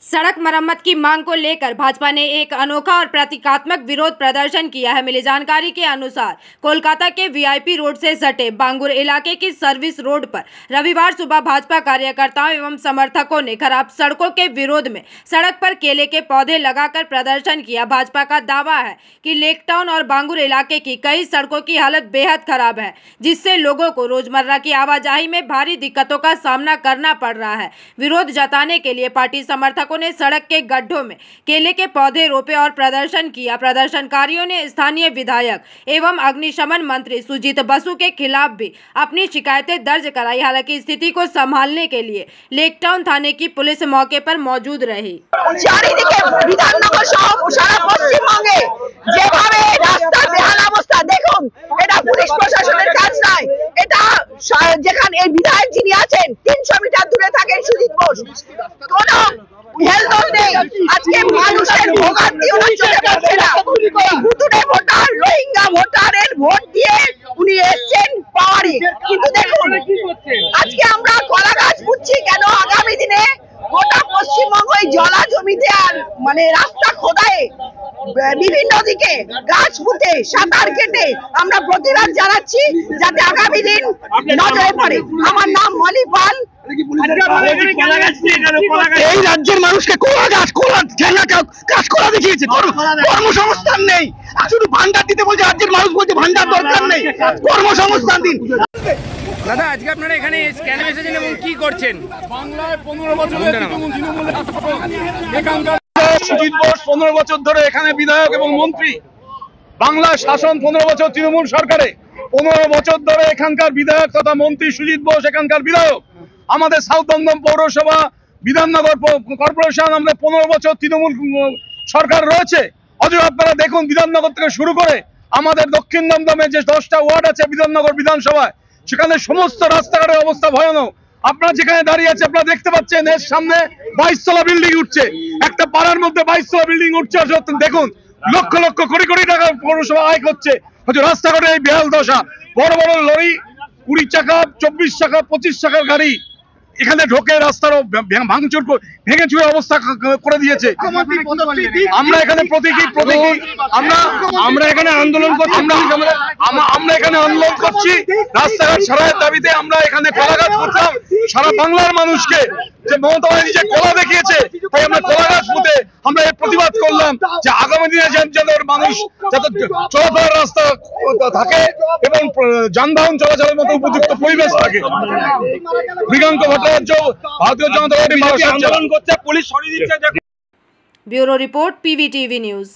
सड़क मरम्मत की मांग को लेकर भाजपा ने एक अनोखा और प्रतीकात्मक विरोध प्रदर्शन किया है। मिली जानकारी के अनुसार कोलकाता के वीआईपी रोड से सटे बांगुर इलाके की सर्विस रोड पर रविवार सुबह भाजपा कार्यकर्ताओं एवं समर्थकों ने खराब सड़कों के विरोध में सड़क पर केले के पौधे लगाकर प्रदर्शन किया। भाजपा का दावा है कि लेक टाउन और बांगुर इलाके की कई सड़कों की हालत बेहद खराब है, जिससे लोगों को रोजमर्रा की आवाजाही में भारी दिक्कतों का सामना करना पड़ रहा है। विरोध जताने के लिए पार्टी समर्थकों ने सड़क के गड्ढों में केले के पौधे रोपे और प्रदर्शन किया। प्रदर्शनकारियों ने स्थानीय विधायक एवं अग्निशमन मंत्री सुजीत बसु के खिलाफ भी अपनी शिकायतें दर्ज कराई। हालांकि स्थिति को संभालने के लिए लेक टाउन थाने की पुलिस मौके पर मौजूद रही। জলা জমিতে আর মানে রাস্তা খোদায় বিভিন্ন দিকে গাছ পুঁতে সাঁতার কেটে আমরা প্রতিবাদ জানাচ্ছি, যাতে আগামী দিন নজরে পড়ে। আমার নাম মলি পাল। এই রাজ্যের মানুষকে কোলা গাছ দেখিয়েছে, কর্মসংস্থান নেই। শুধু ভান্ডার দিতে বলছে, রাজ্যের মানুষ বলছে ভান্ডার দরকার নেই, কর্মসংস্থান দিন। দাদা, আজকে আপনারা এখানে কেন এসেছেন এবং কি করছেন? বাংলায় 15 বছর সুজিত বোস 15 বছর ধরে এখানে বিধায়ক এবং মন্ত্রী। বাংলার শাসন 15 বছর তৃণমূল সরকারে, 15 বছর ধরে এখানকার বিধায়ক তথা মন্ত্রী সুজিত বোস এখানকার বিধায়ক। আমাদের সাউথ দমদম পৌরসভা, বিধাননগর কর্পোরেশন, আমরা 15 বছর তৃণমূল সরকার রয়েছে। অথচ আপনারা দেখুন, বিধাননগর থেকে শুরু করে আমাদের দক্ষিণ দমদমে যে 10টা ওয়ার্ড আছে বিধাননগর বিধানসভায়, সেখানে সমস্ত রাস্তাঘাটের অবস্থা ভয়ানক। আপনারা যেখানে দাঁড়িয়ে আছে আপনারা দেখতে পাচ্ছেন, এর সামনে 22 তলা বিল্ডিং উঠছে। একটা পাড়ার মধ্যে 22 তলা বিল্ডিং উঠছে। দেখুন, লক্ষ লক্ষ কোটি কোটি টাকা পৌরসভা আয় করছে, রাস্তাঘাটে এই বেহাল দশা। বড় বড় লরি 20 চাকা, 24 চাকা, 25 চাকার গাড়ি এখানে ঢোকে, রাস্তারও ভাঙচুর ভেঙে চুরে অবস্থা করে দিয়েছে। আমরা এখানে আমরা এখানে আন্দোলন করছি, আমরা এখানে আন্দোলন করছি রাস্তাঘাট সারাইয়ের দাবিতে। আমরা এখানে কলা গাছ পুঁতলাম সারা বাংলার মানুষকে, যে মমতা ব্যানার্জি যে কলা দেখিয়েছে, তাই আমরা কলা গাছ পুঁতে আমরা এর প্রতিবাদ করলাম, যে আগামী দিনে যাতে মানুষ যাতে চলাফেরার রাস্তা থাকে এবং যানবাহন চলাচলের মতো উপযুক্ত পরিবেশ থাকে। মৃগাঙ্ক ভট্টাচার্য ভারতীয় জনতা পার্টি আন্দোলন করছে, পুলিশ সরিয়ে দিচ্ছে। Bureau report, PVTV news.